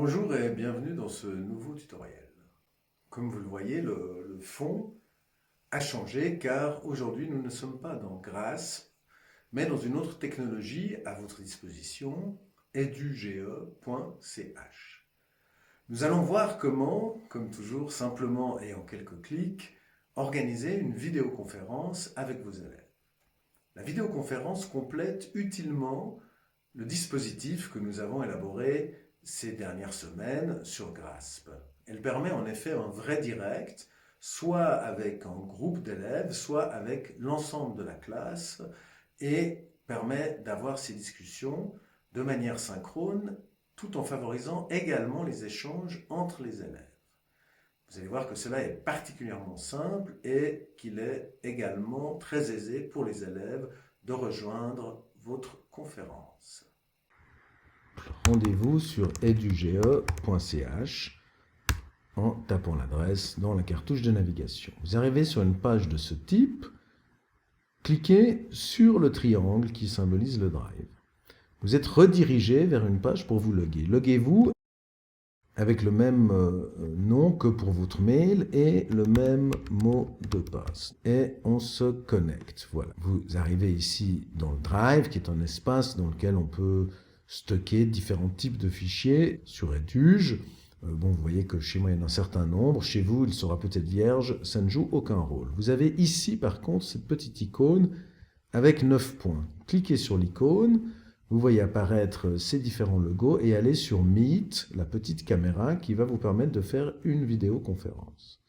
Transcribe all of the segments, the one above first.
Bonjour et bienvenue dans ce nouveau tutoriel. Comme vous le voyez, le fond a changé car aujourd'hui nous ne sommes pas dans Grass, mais dans une autre technologie à votre disposition, eduge.ch. Nous allons voir comment, comme toujours, simplement et en quelques clics, organiser une vidéoconférence avec vos élèves. La vidéoconférence complète utilement le dispositif que nous avons élaboré ces dernières semaines sur Grasp. Elle permet en effet un vrai direct, soit avec un groupe d'élèves, soit avec l'ensemble de la classe, et permet d'avoir ces discussions de manière synchrone, tout en favorisant également les échanges entre les élèves. Vous allez voir que cela est particulièrement simple et qu'il est également très aisé pour les élèves de rejoindre votre conférence. Rendez-vous sur eduge.ch en tapant l'adresse dans la cartouche de navigation. Vous arrivez sur une page de ce type, cliquez sur le triangle qui symbolise le Drive. Vous êtes redirigé vers une page pour vous loguer. Loguez-vous avec le même nom que pour votre mail et le même mot de passe. Et on se connecte. Voilà. Vous arrivez ici dans le Drive, qui est un espace dans lequel on peut stocker différents types de fichiers sur Eduge. Bon, vous voyez que chez moi, il y en a un certain nombre. Chez vous, il sera peut-être vierge. Ça ne joue aucun rôle. Vous avez ici, par contre, cette petite icône avec 9 points. Cliquez sur l'icône. Vous voyez apparaître ces différents logos et allez sur Meet, la petite caméra qui va vous permettre de faire une vidéoconférence.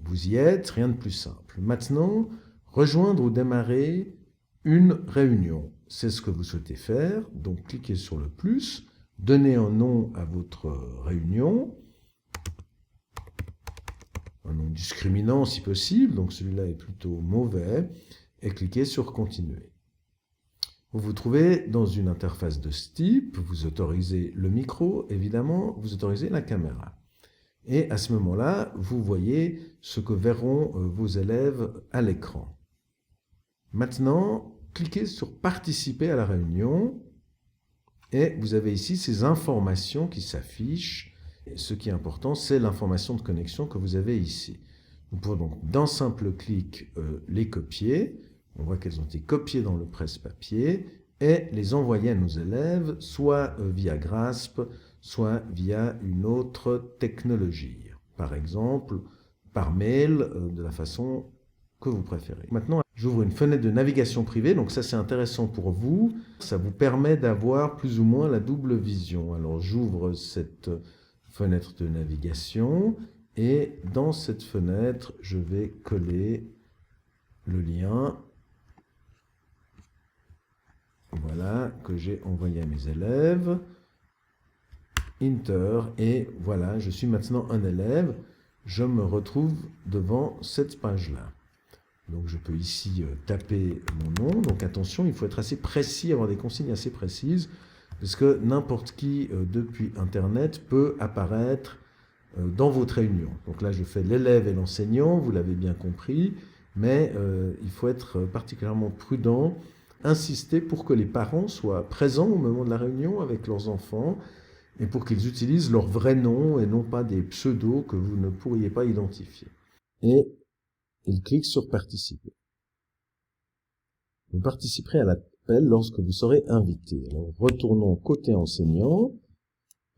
Vous y êtes, rien de plus simple. Maintenant, rejoindre ou démarrer une réunion. C'est ce que vous souhaitez faire, donc cliquez sur le plus, donnez un nom à votre réunion, un nom discriminant si possible, donc celui-là est plutôt mauvais, et cliquez sur Continuer. Vous vous trouvez dans une interface de ce type, vous autorisez le micro, évidemment, vous autorisez la caméra. Et à ce moment-là, vous voyez ce que verront vos élèves à l'écran. Maintenant, cliquez sur Participer à la réunion et vous avez ici ces informations qui s'affichent. Ce qui est important, c'est l'information de connexion que vous avez ici. Vous pouvez donc d'un simple clic les copier. On voit qu'elles ont été copiées dans le presse-papier et les envoyer à nos élèves, soit via Grasp, soit via une autre technologie. Par exemple, par mail, de la façon que vous préférez. Maintenant, j'ouvre une fenêtre de navigation privée, donc ça c'est intéressant pour vous. Ça vous permet d'avoir plus ou moins la double vision. Alors j'ouvre cette fenêtre de navigation et dans cette fenêtre, je vais coller le lien. Voilà, que j'ai envoyé à mes élèves. Enter, et voilà, je suis maintenant un élève. Je me retrouve devant cette page-là. Donc je peux ici taper mon nom. Donc attention, il faut être assez précis, avoir des consignes assez précises, parce que n'importe qui depuis Internet peut apparaître dans votre réunion. Donc là, je fais l'élève et l'enseignant, vous l'avez bien compris, mais il faut être particulièrement prudent, insister pour que les parents soient présents au moment de la réunion avec leurs enfants et pour qu'ils utilisent leur vrai nom et non pas des pseudos que vous ne pourriez pas identifier. Et ils cliquent sur Participer. Vous participerez à l'appel lorsque vous serez invité. Alors, retournons côté enseignant.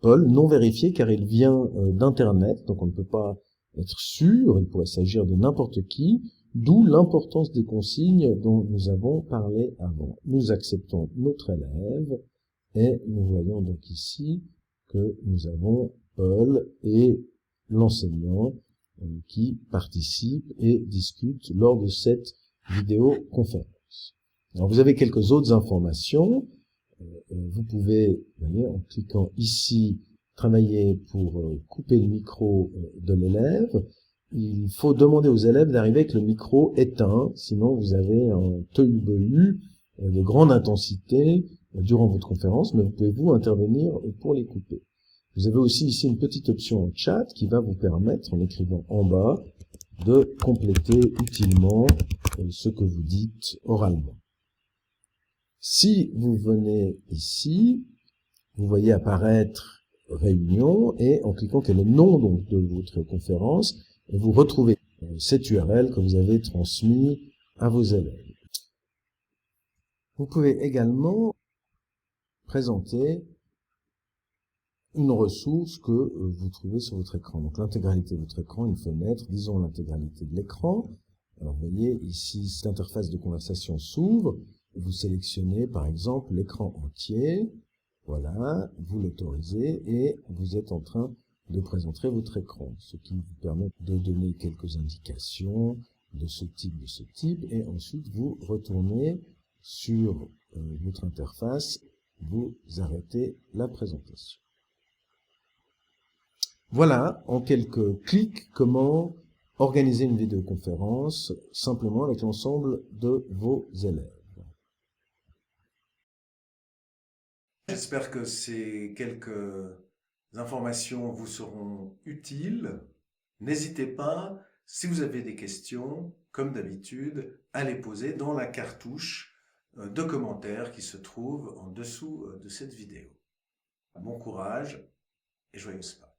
Paul, non vérifié car il vient d'Internet, donc on ne peut pas être sûr, il pourrait s'agir de n'importe qui, d'où l'importance des consignes dont nous avons parlé avant. Nous acceptons notre élève et nous voyons donc ici que nous avons Paul et l'enseignant qui participent et discutent lors de cette vidéoconférence. Alors vous avez quelques autres informations. Vous pouvez, en cliquant ici, travailler pour couper le micro de l'élève. Il faut demander aux élèves d'arriver avec le micro éteint, sinon vous avez un tohu-bohu de grande intensité durant votre conférence, mais vous pouvez vous intervenir pour les couper. Vous avez aussi ici une petite option en chat qui va vous permettre, en écrivant en bas, de compléter utilement ce que vous dites oralement. Si vous venez ici, vous voyez apparaître réunion et en cliquant quel est le nom donc, de votre conférence, vous retrouvez cette URL que vous avez transmis à vos élèves. Vous pouvez également présenter une ressource que vous trouvez sur votre écran. Donc l'intégralité de votre écran, une fenêtre, disons l'intégralité de l'écran. Alors vous voyez ici, cette interface de conversation s'ouvre. Vous sélectionnez par exemple l'écran entier. Voilà, vous l'autorisez et vous êtes en train de présenter votre écran, ce qui vous permet de donner quelques indications de ce type, et ensuite vous retournez sur votre interface, vous arrêtez la présentation. Voilà, en quelques clics, comment organiser une vidéoconférence simplement avec l'ensemble de vos élèves. J'espère que ces quelques informations vous seront utiles. N'hésitez pas, si vous avez des questions, comme d'habitude, à les poser dans la cartouche de commentaires qui se trouve en dessous de cette vidéo. Bon courage et joyeuses Pâques.